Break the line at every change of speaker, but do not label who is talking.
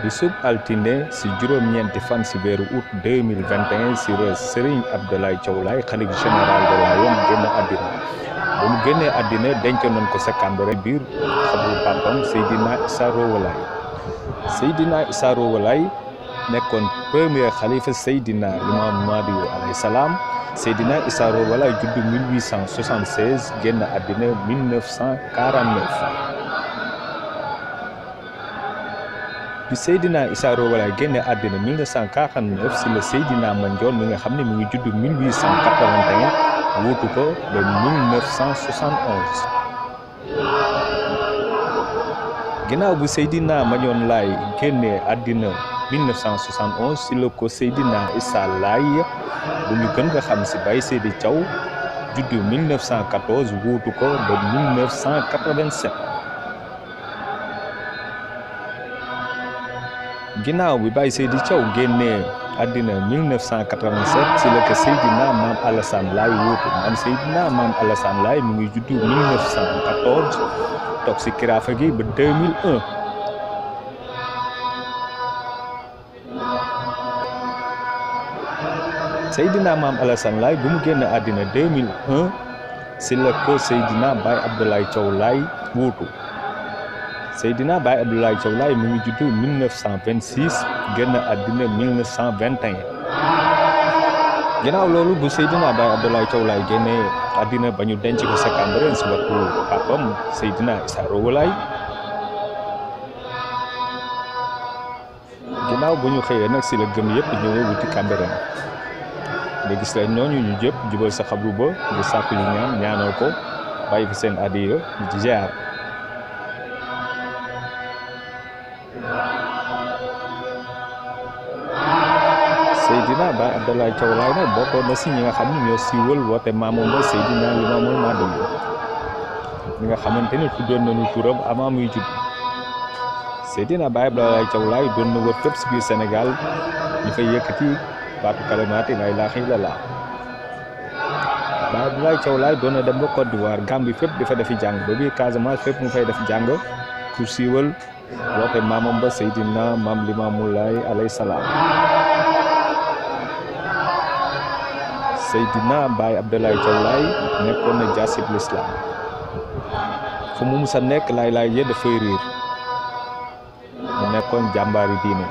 bisub altine si juróom-ñeenti fan si weeru août 2021 si Serigne Abdoulaye Thiaw Laye xalif général de Layène génn àddina ba mu génnee àddina denc nañ ko sa Cambérène biir xabru papam Seydina Issa Rohou Laye. Seydina Issa Rohou Laye nekkoon premier xalifa Seydina Limamou Mahdi alayhi salaam. Seydina Issa Rohou Laye juddu 1876 génn àddina 1949. bi Seydina Issa Rohou Laye génne àddina 1949 si la Seydina Mandione mi nga xam ne mi ngi judd 1881 wuutu ko ba 1971. ginnaaw bu Seydina Mandione Laye génne àddina 1971 si la ko Seydina Issa Laye bu ñu gën nga xam si Baye Seydi Thiaw juddu 1914 wuutu ko ba 1987. ginnaaw bi Baye Seydi Thiaw génnee àddina 1987 si la ko Seydina Mame Alassane Laye wuutu Seydina Mame Alassane Laye mu ngi juddu 1914 toog si kiraafa gi ba 2001. Seydina Mame Alassane Laye bu mu génn àddina 2001 si la ko Seydina Baye Abdoulaye Thiaw Laye wuutu. Seydina Baye Abdoulaye Thiaw Laye mu ngi juddu 1926 génn àddina 1921. ginnaaw loolu bu Seydina Baye Abdoulaye Thiaw Laye génnee àddina ba ñu denc ko sa Cambérène si waxtu papam Seydina Issa Rohou Laye. ginnaaw bu ñu xëyee nag si la gëm yëpp ñëwee wuti Cambérène nga gis leen ñooñu ñu jëpp jubal sa xabru ba nga sàkku ñu ñaanal ko bàyyi fi seen addiya di ziar. Seydina Baye Abdoulaye Thiaw Laye nag bokkoon na si ñi nga xam ne ñoo siiwal woote maamam ba Seydina Limamou Mahdi ñi nga xamante ne tuddoon nañu turam avant muy judd. Seydina Baye Abdoulaye Thiaw Laye doon na wër fépp si biir Sénégal ñu fay yëkkati baatu kalimaati la ilaaha illallaah. Baye Abdoulaye Thiaw Laye doon na dem ba Côte d'Ivoire Gambie fépp di fa defi jàng ba biir Casamance fépp mu fay def jàng pour siiwal woote maamam ba Seydina Mame Limamou Laye alayhi salaam. Seydina Baye Abdoulaye Thiaw Laye nekkoon na jaasib l'islam fu mu musa nekk laay yee dafay riir mu nekkoon jàmbaari diine.